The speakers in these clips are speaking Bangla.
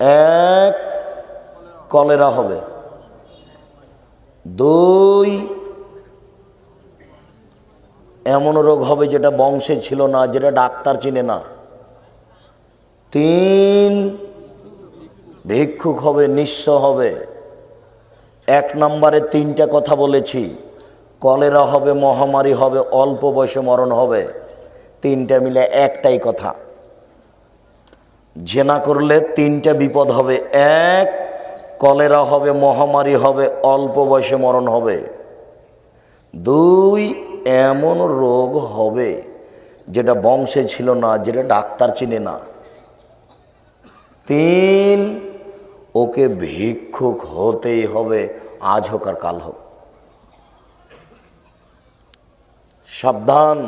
এক, কলেরা হবে। 2, এমন রোগ হবে যেটা বংশে ছিল না, যেটা ডাক্তার চিনে না। 3, ভিক্ষুক হবে, নিঃস্ব হবে। 1 নম্বরে 3টা কথা বলেছি। কলেরা হবে, মহামারী হবে, অল্প বয়সে মরণ হবে। 3টা মিলে একটাই কথা। জেনা করলে 3টা বিপদ হবে। 1, কলেরা হবে, মহামারী হবে, অল্প বয়সে মরণ হবে। 2, এমন রোগ হবে যেটা বংশে ছিল না, যেটা ডাক্তার চিনে না। 3, ওকে ভিক্ষুক হতেই হবে, আজ হোক আর কাল হোক। সাবধান,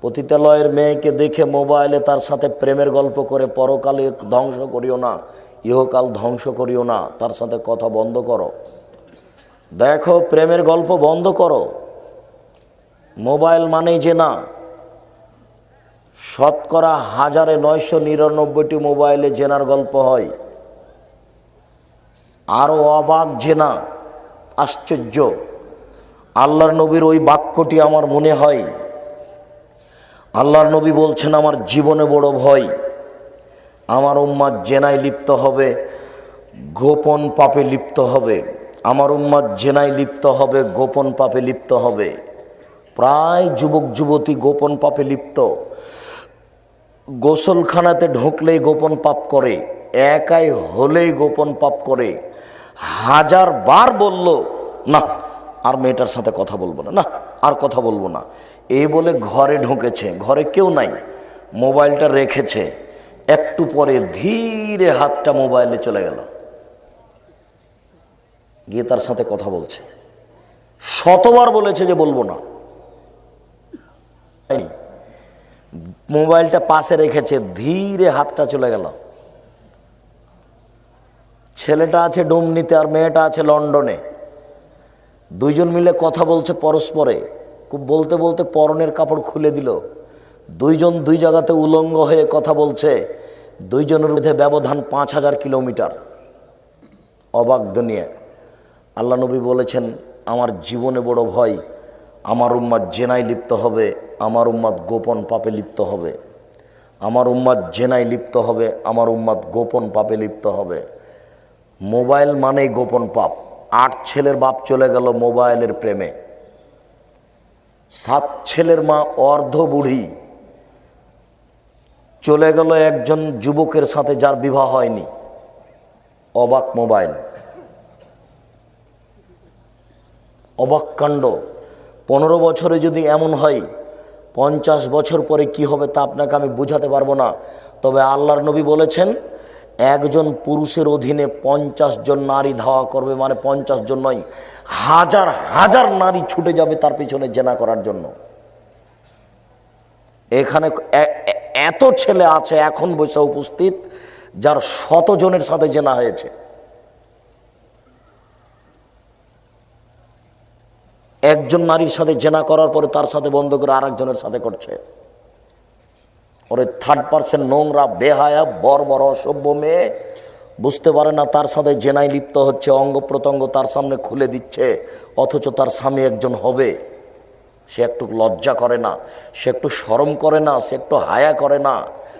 পতিতালয়ের মেয়েকে দেখে মোবাইলে তার সাথে প্রেমের গল্প করে পরকালে ধ্বংস করিও না, ইহকাল ধ্বংস করিও না। তার সাথে কথা বন্ধ করো। দেখো, প্রেমের গল্প বন্ধ করো। মোবাইল মানেই যে না। শতকরা 1999টি মোবাইলে জেনার গল্প হয়। আরো অবাক জেনা, আশ্চর্য। আল্লাহর নবীর ওই বাক্যটি আমার মনে হয়, আল্লাহর নবী বলছেন, আমার জীবনে বড় ভয়, আমার উম্মাত জেনায় লিপ্ত হবে, গোপন পাপে লিপ্ত হবে। আমার উম্মাত জেনায় লিপ্ত হবে, গোপন পাপে লিপ্ত হবে। প্রায় যুবক যুবতী গোপন পাপে লিপ্ত। গোসলখানাতে ঢুকলেই গোপন পাপ করে, একাই হলেই গোপন পাপ করে। 1000 বার বলল, না আর মেয়েটার সাথে কথা বলবো না, না আর কথা বলবো না, এই বলে ঘরে ঢুকেছে। ঘরে কেউ নাই, মোবাইলটা রেখেছে। একটু পরে ধীরে হাতটা মোবাইলে চলে গেল, গিয়ে তার সাথে কথা বলছে। 100বার বলেছে যে বলবো না, মোবাইলটা পাশে রেখেছে, ধীরে হাতটা চলে গেল। ছেলেটা আছে ডুমনিতে আর মেয়েটা আছে লন্ডনে। 2 জন মিলে কথা বলছে পরস্পরে। খুব বলতে বলতে পরনের কাপড় খুলে দিল। 2 জন 2 জায়গাতে উলঙ্গ হয়ে কথা বলছে। 2 জনের মধ্যে ব্যবধান 5000 কিলোমিটার। অবাক দুনিয়া। আল্লাহ নবী বলেছেন, আমার জীবনে বড় ভয়, আমার উম্মাত জেনায় লিপ্ত হবে, আমার উম্মাত গোপন পাপে লিপ্ত হবে। আমার উম্মাত জেনায় লিপ্ত হবে, আমার উম্মাত গোপন পাপে লিপ্ত হবে। মোবাইল মানেই গোপন পাপ। 8 ছেলের বাপ চলে গেল মোবাইলের প্রেমে। 7 ছেলের মা অর্ধ বুড়ি চলে গেল একজন যুবকের সাথে যার বিবাহ হয়নি। অবাক মোবাইল, অবাক কাণ্ড। 15 বছরে যদি এমন হয়, 50 বছর পরে কি হবে তা আপনাকে আমি বুঝাতে পারবো না। তবে আল্লাহর নবী বলেছেন, একজন পুরুষের অধীনে 50 জন নারী ধাওয়া করবে, মানে 50 জন নয়, হাজার হাজার নারী ছুটে যাবে তার পিছনে জেনা করার জন্য। এখানে এত ছেলে আছে এখন বসে উপস্থিত, যার 100 জনের সাথে জেনা হয়েছে। একজন নারীর সাথে জেনা করার পরে তার সাথে বন্ধ করে আরেকজনের সাথে করছে। ওরে 3rd পারসন নোংরা, বেহায়া, বর্বর, অসভ্য মেয়ে বুঝতে পারে না তার সাথে জেনায় লিপ্ত হচ্ছে, অঙ্গ প্রত্যঙ্গ তার সামনে খুলে দিচ্ছে, অথচ তার স্বামী একজন হবে। সে একটু লজ্জা করে না, সে একটু শরম করে না, সে একটু হায়া করে না,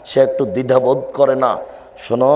সে একটু দ্বিধাবোধ করে না। শোনো।